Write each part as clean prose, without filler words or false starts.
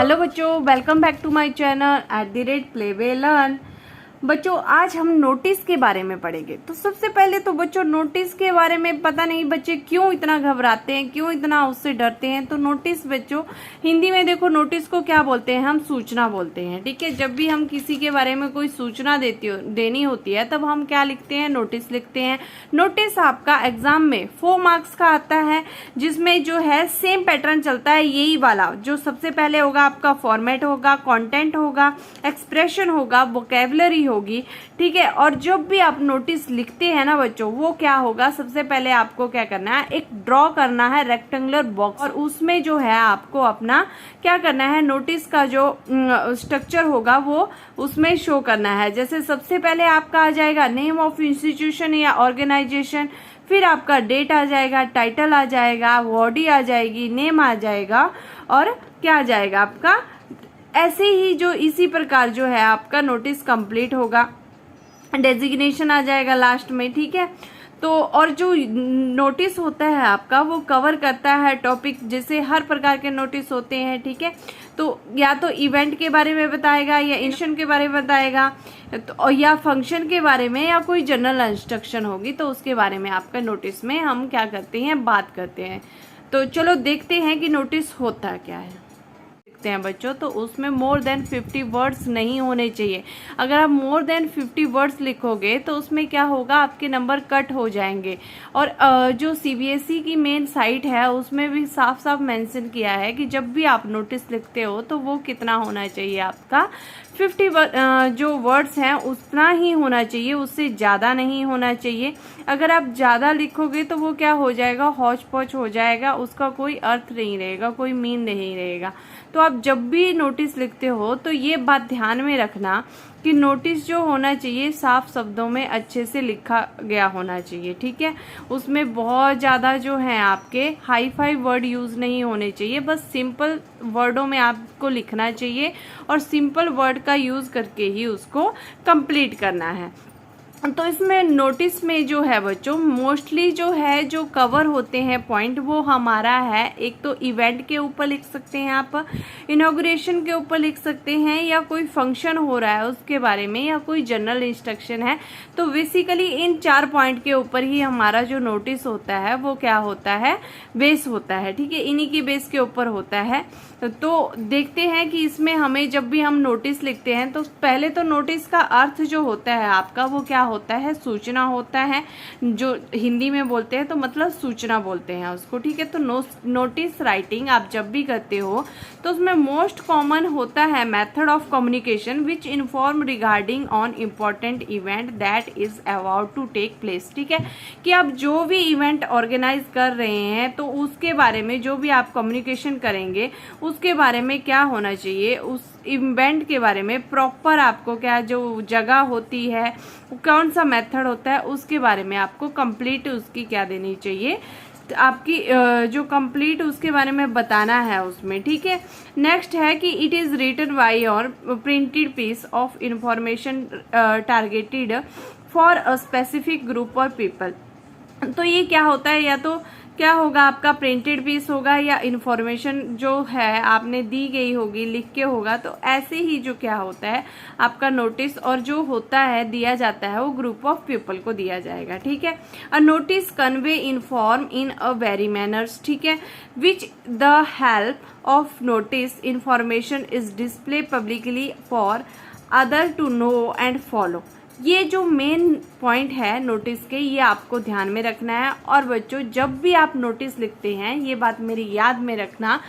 Hello बच्चों, welcome back to my channel @play way learn. बच्चों आज हम नोटिस के बारे में पढ़ेंगे। तो सबसे पहले तो बच्चों नोटिस के बारे में पता नहीं बच्चे क्यों इतना घबराते हैं, क्यों इतना उससे डरते हैं। तो नोटिस बच्चों हिंदी में देखो नोटिस को क्या बोलते हैं, हम सूचना बोलते हैं। ठीक है, जब भी हम किसी के बारे में कोई सूचना देनी होती है तब हम क्या लिखते हैं, नोटिस लिखते हैं। नोटिस आपका एग्जाम में 4 मार्क्स का आता है, जिसमें जो है सेम पैटर्न चलता है, यही वाला। जो सबसे पहले होगा आपका फॉर्मेट होगा, कंटेंट होगा, एक्सप्रेशन होगा, वोकैबुलरी होगी। ठीक है, और जब भी आप नोटिस लिखते हैं ना बच्चों, वो क्या होगा, सबसे पहले आपको क्या करना है, एक ड्रॉ करना है रेक्टेंगुलर बॉक्स, और उसमें जो है आपको अपना क्या करना है, नोटिस का जो स्ट्रक्चर होगा वो उसमें शो करना है। जैसे सबसे पहले आपका आ जाएगा नेम ऑफ इंस्टीट्यूशन या ऑर्गेनाइजेशन, फिर आपका डेट आ जाएगा, टाइटल आ जाएगा, बॉडी आ जाएगी, नेम आ जाएगा, और क्या आ जाएगा आपका, ऐसे ही जो इसी प्रकार जो है आपका नोटिस कंप्लीट होगा। डेजिग्नेशन आ जाएगा लास्ट में। ठीक है, तो और जो नोटिस होता है आपका वो कवर करता है टॉपिक, जैसे हर प्रकार के नोटिस होते हैं। ठीक है, तो या तो इवेंट के बारे में बताएगा, या इंस्टीट्यूशन के बारे में बताएगा, तो या फंक्शन के बारे में, या कोई जनरल इंस्ट्रक्शन होगी तो उसके बारे में आपका नोटिस में हम क्या करते हैं, बात करते हैं। तो चलो देखते हैं कि नोटिस होता क्या है हैं बच्चों। तो उसमें मोर देन 50 वर्ड्स नहीं होने चाहिए। अगर आप मोर देन 50 वर्ड्स लिखोगे तो उसमें क्या होगा, आपके नंबर कट हो जाएंगे। और जो सीबीएसई की मेन साइट है उसमें भी साफ साफ मेंशन किया है कि जब भी आप नोटिस लिखते हो तो वो कितना होना चाहिए, आपका 50 जो वर्ड्स हैं उतना ही होना चाहिए, उससे ज़्यादा नहीं होना चाहिए। अगर आप ज़्यादा लिखोगे तो वो क्या हो जाएगा, हौच पौच हो जाएगा, उसका कोई अर्थ नहीं रहेगा, कोई मीन नहीं रहेगा। तो आप जब भी नोटिस लिखते हो तो ये बात ध्यान में रखना कि नोटिस जो होना चाहिए साफ शब्दों में अच्छे से लिखा गया होना चाहिए। ठीक है, उसमें बहुत ज़्यादा जो है आपके हाई फाई वर्ड यूज़ नहीं होने चाहिए, बस सिंपल वर्डों में आपको लिखना चाहिए और सिंपल वर्ड का यूज़ करके ही उसको कंप्लीट करना है। तो इसमें नोटिस में जो है बच्चों मोस्टली जो है जो कवर होते हैं पॉइंट, वो हमारा है, एक तो इवेंट के ऊपर लिख सकते हैं आप, इनॉग्रेशन के ऊपर लिख सकते हैं, या कोई फंक्शन हो रहा है उसके बारे में, या कोई जनरल इंस्ट्रक्शन है। तो बेसिकली इन 4 पॉइंट के ऊपर ही हमारा जो नोटिस होता है वो क्या होता है, बेस होता है। ठीक है, इन्हीं की बेस के ऊपर होता है। तो देखते हैं कि इसमें हमें जब भी हम नोटिस लिखते हैं तो पहले तो नोटिस का अर्थ जो होता है आपका वो क्या होता है, सूचना होता है, जो हिंदी में बोलते हैं तो मतलब सूचना बोलते हैं उसको। ठीक है, तो नोटिस राइटिंग आप जब भी करते हो तो उसमें मोस्ट कॉमन होता है method of communication which inform regarding on important event that is about to take place. ठीक है, कि आप जो भी इवेंट ऑर्गेनाइज कर रहे हैं तो उसके बारे में जो भी आप कम्युनिकेशन करेंगे उसके बारे में क्या होना चाहिए, उस इवेंट के बारे में प्रॉपर आपको क्या जो जगह होती है, कौन सा मेथड होता है, उसके बारे में आपको कंप्लीट उसकी क्या देनी चाहिए, आपकी जो कंप्लीट उसके बारे में बताना है उसमें। ठीक है, नेक्स्ट है कि इट इज़ रिटन बाय और printed piece of information targeted for a specific group और पीपल। तो ये क्या होता है, या तो क्या होगा आपका प्रिंटेड पीस होगा, या इन्फॉर्मेशन जो है आपने दी गई होगी, लिख के होगा। तो ऐसे ही जो क्या होता है आपका नोटिस, और जो होता है दिया जाता है वो ग्रुप ऑफ पीपल को दिया जाएगा। ठीक है, a notice convey inform in a very manners. ठीक है, which the help of notice information is display publicly for other to know and follow. ये जो मेन पॉइंट है नोटिस के, ये आपको ध्यान में रखना है। और बच्चों जब भी आप नोटिस लिखते हैं, ये बात मेरी याद में रखना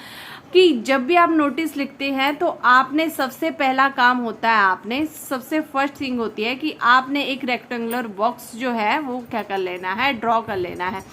कि जब भी आप नोटिस लिखते हैं तो आपने सबसे पहला काम होता है, आपने सबसे फर्स्ट थिंग होती है कि आपने एक रेक्टेंगुलर बॉक्स जो है वो क्या कर लेना है, ड्रॉ कर लेना है।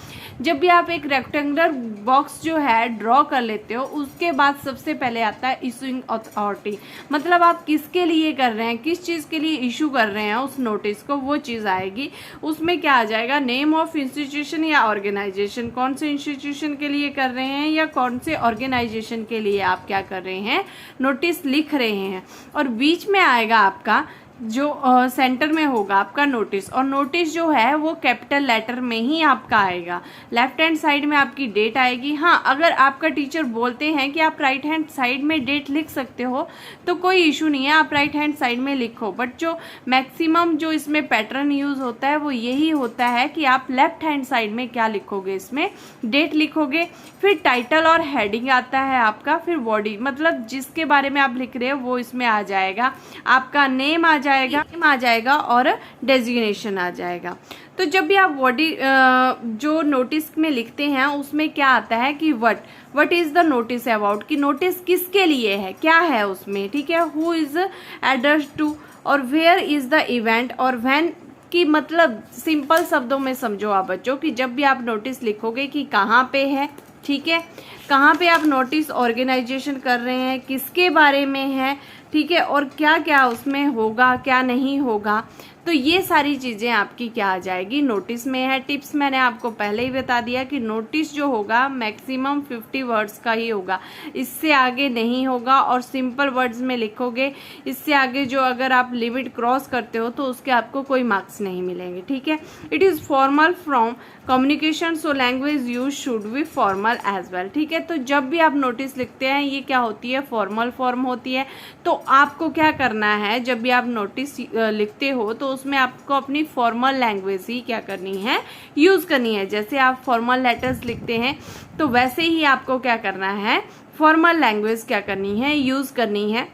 जब भी आप एक रेक्टेंगुलर बॉक्स जो है ड्रॉ कर लेते हो, उसके बाद सबसे पहले आता है इशूइंग अथॉरिटी, मतलब आप किसके लिए कर रहे हैं, किस चीज़ के लिए इशू कर रहे हैं उस नोटिस को, वो चीज़ आएगी। उसमें क्या आ जाएगा, नेम ऑफ इंस्टीट्यूशन या ऑर्गेनाइजेशन, कौन से इंस्टीट्यूशन के लिए कर रहे हैं या कौन से ऑर्गेनाइजेशन के लिए आप क्या कर रहे हैं, नोटिस लिख रहे हैं। और बीच में आएगा आपका जो सेंटर में होगा आपका नोटिस, और नोटिस जो है वो कैपिटल लेटर में ही आपका आएगा। लेफ्ट हैंड साइड में आपकी डेट आएगी। हाँ, अगर आपका टीचर बोलते हैं कि आप राइट हैंड साइड में डेट लिख सकते हो तो कोई इशू नहीं है, आप राइट हैंड साइड में लिखो। बट जो मैक्सिमम जो इसमें पैटर्न यूज होता है वो यही होता है कि आप लेफ्ट हैंड साइड में क्या लिखोगे, इसमें डेट लिखोगे। फिर टाइटल और हेडिंग आता है आपका, फिर बॉडी, मतलब जिसके बारे में आप लिख रहे हो वो इसमें आ जाएगा, आपका नेम आ जाएगा और डेजिग्नेशन आ जाएगा। तो जब भी आप बॉडी जो नोटिस में लिखते हैं उसमें क्या आता है कि what is the notice about, कि नोटिस किसके लिए है, क्या है उसमें, ठीक है। हु इज एड्रेस्ड टू, और वेयर इज द इवेंट, और व्हेन, कि मतलब सिंपल शब्दों में समझो आप बच्चों कि जब भी आप नोटिस लिखोगे कि कहाँ पे है, ठीक है, कहाँ पे आप नोटिस ऑर्गेनाइजेशन कर रहे हैं, किसके बारे में है, ठीक है, और क्या क्या उसमें होगा, क्या नहीं होगा, तो ये सारी चीज़ें आपकी क्या आ जाएगी, नोटिस में है। टिप्स मैंने आपको पहले ही बता दिया कि नोटिस जो होगा मैक्सिमम 50 वर्ड्स का ही होगा, इससे आगे नहीं होगा, और सिंपल वर्ड्स में लिखोगे। इससे आगे जो अगर आप लिमिट क्रॉस करते हो तो उसके आपको कोई मार्क्स नहीं मिलेंगे, ठीक है। It is formal from communication, so language use should be formal as well, ठीक है। तो जब भी आप नोटिस लिखते हैं ये क्या होती है, फॉर्मल फॉर्म होती है। तो आपको क्या करना है, जब भी आप नोटिस लिखते हो तो उसमें आपको अपनी फॉर्मल लैंग्वेज ही क्या करनी है, यूज़ करनी है। जैसे आप फॉर्मल लेटर्स लिखते हैं तो वैसे ही आपको क्या करना है, फॉर्मल लैंग्वेज क्या करनी है, यूज़ करनी है।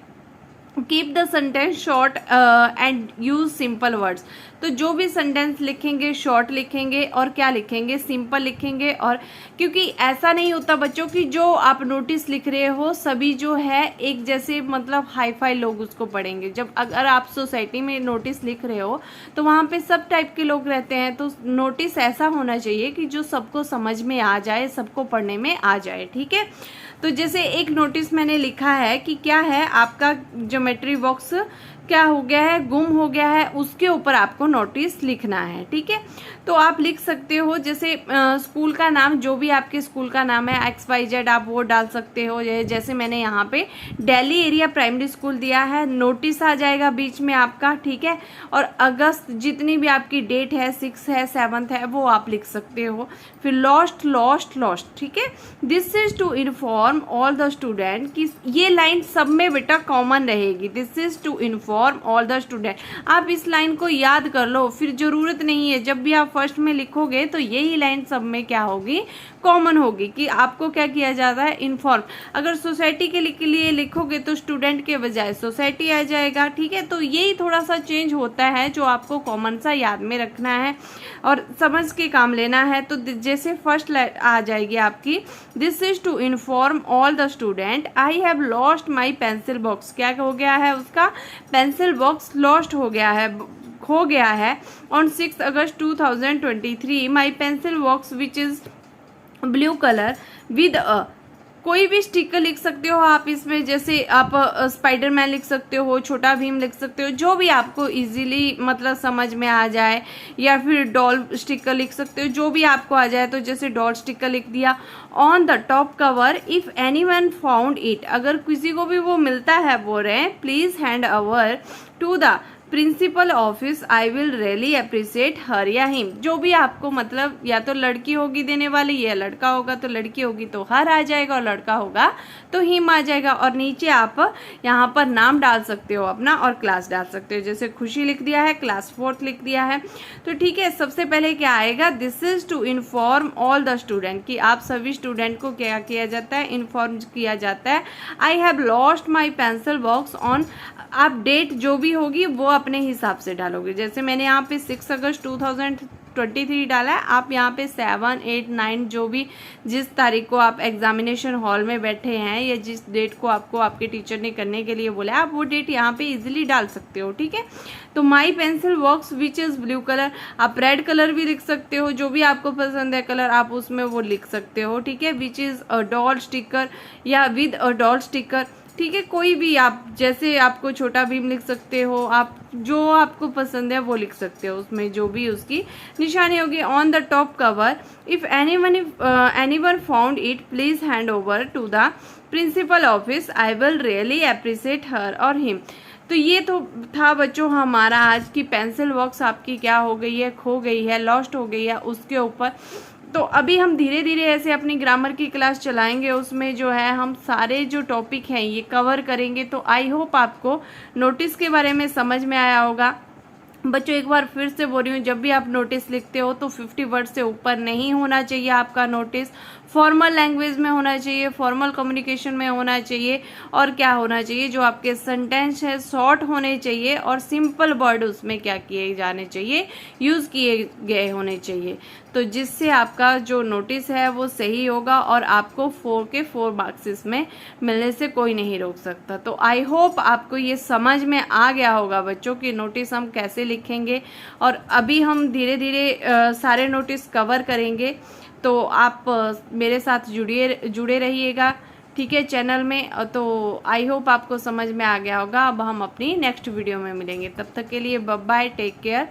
Keep the sentence short and use simple words, तो जो भी सेंटेंस लिखेंगे शॉर्ट लिखेंगे और क्या लिखेंगे, सिंपल लिखेंगे। और क्योंकि ऐसा नहीं होता बच्चों कि जो आप नोटिस लिख रहे हो सभी जो है एक जैसे, मतलब हाई फाई लोग उसको पढ़ेंगे। जब अगर आप सोसाइटी में नोटिस लिख रहे हो तो वहाँ पे सब टाइप के लोग रहते हैं, तो नोटिस ऐसा होना चाहिए कि जो सबको समझ में आ जाए, सबको पढ़ने में आ जाए, ठीक है। तो जैसे एक नोटिस मैंने लिखा है कि क्या है, आपका ज्योमेट्री बॉक्स क्या हो गया है, गुम हो गया है, उसके ऊपर आपको नोटिस लिखना है, ठीक है। तो आप लिख सकते हो जैसे स्कूल का नाम, जो भी आपके स्कूल का नाम है XYZ, आप वो डाल सकते हो। जैसे मैंने यहाँ पे दिल्ली एरिया प्राइमरी स्कूल दिया है, नोटिस आ जाएगा बीच में आपका, ठीक है। और अगस्त जितनी भी आपकी डेट है, 6 है, 7 है, वो आप लिख सकते हो। फिर लॉस्ट, ठीक है। This is to inform all the student, कि ये लाइन सब में बेटा कॉमन रहेगी। This is to inform all the student, आप इस लाइन को याद कर लो, फिर जरूरत नहीं है जब भी आप फर्स्ट में लिखोगे तो यही लाइन सब में क्या होगी, कॉमन होगी, कि आपको क्या किया जाता है, इन्फॉर्म। अगर सोसाइटी के लिए लिखोगे तो स्टूडेंट के बजाय सोसाइटी आ जाएगा, ठीक है। तो यही थोड़ा सा चेंज होता है जो आपको कॉमन सा याद में रखना है और समझ के काम लेना है। तो जैसे फर्स्ट आ जाएगी आपकी, this is to inform all the student I have lost my pencil box, क्या हो गया है, उसका पेंसिल बॉक्स लॉस्ट हो गया है, खो गया है। On 6 August 2023 my pencil box which is blue colour with a, कोई भी स्टिकर लिख सकते हो आप इसमें, जैसे आप स्पाइडरमैन लिख सकते हो, छोटा भीम लिख सकते हो, जो भी आपको इजीली मतलब समझ में आ जाए, या फिर डॉल स्टिकर लिख सकते हो, जो भी आपको आ जाए। तो जैसे डॉल स्टिकर लिख दिया। On the top cover if anyone found it, अगर किसी को भी वो मिलता है बोल रहे हैं, please hand over to the principal office, I will really appreciate her या हिम, जो भी आपको मतलब, या तो लड़की होगी देने वाली, या लड़का होगा तो लड़की होगी तो हर आ जाएगा, और लड़का होगा तो हिम आ जाएगा। और नीचे आप यहाँ पर नाम डाल सकते हो अपना और क्लास डाल सकते हो, जैसे खुशी लिख दिया है, क्लास 4th लिख दिया है। तो ठीक है, सबसे पहले क्या आएगा, this is to inform all the student, कि आप सभी स्टूडेंट को क्या किया जाता है, इन्फॉर्म किया जाता है। आई have lost my pencil box on, आप डेट जो भी होगी वो अपने हिसाब से डालोगे। जैसे मैंने यहाँ पे 6 अगस्त 2023 डाला है, आप यहाँ पे 7, 8, 9 जो भी जिस तारीख को आप एग्जामिनेशन हॉल में बैठे हैं या जिस डेट को आपको आपके टीचर ने करने के लिए बोला आप वो डेट यहाँ पे इजीली डाल सकते हो, ठीक है। तो माई pencil box which is blue colour, आप रेड कलर भी लिख सकते हो, जो भी आपको पसंद है कलर आप उसमें वो लिख सकते हो, ठीक है। Which is a doll sticker या विद अ डॉल स्टिकर, ठीक है। कोई भी आप, जैसे आपको छोटा भीम लिख सकते हो, आप जो आपको पसंद है वो लिख सकते हो, उसमें जो भी उसकी निशानी होगी। On the top cover if anyone found it please hand over to the principal office, I will really appreciate her और हिम। तो ये तो था बच्चों हमारा आज की पेंसिल बॉक्स आपकी क्या हो गई है, खो गई है, लॉस्ट हो गई है, उसके ऊपर। तो अभी हम धीरे धीरे ऐसे अपनी ग्रामर की क्लास चलाएंगे, उसमें जो है हम सारे जो टॉपिक हैं ये कवर करेंगे। तो आई होप आपको नोटिस के बारे में समझ में आया होगा। बच्चों एक बार फिर से बोल रही हूँ, जब भी आप नोटिस लिखते हो तो 50 वर्ड से ऊपर नहीं होना चाहिए आपका नोटिस। फॉर्मल लैंग्वेज में होना चाहिए, फॉर्मल कम्युनिकेशन में होना चाहिए, और क्या होना चाहिए, जो आपके सेंटेंस है शॉर्ट होने चाहिए और सिंपल वर्ड उसमें क्या किए जाने चाहिए, यूज़ किए गए होने चाहिए। तो जिससे आपका जो नोटिस है वो सही होगा और आपको 4 के 4 मार्क्स इसमें मिलने से कोई नहीं रोक सकता। तो आई होप आपको ये समझ में आ गया होगा बच्चों कि नोटिस हम कैसे लिखेंगे, और अभी हम धीरे धीरे सारे नोटिस कवर करेंगे। तो आप मेरे साथ जुड़े रहिएगा, ठीक है, चैनल में। तो आई होप आपको समझ में आ गया होगा। अब हम अपनी नेक्स्ट वीडियो में मिलेंगे, तब तक के लिए बाय बाय, टेक केयर।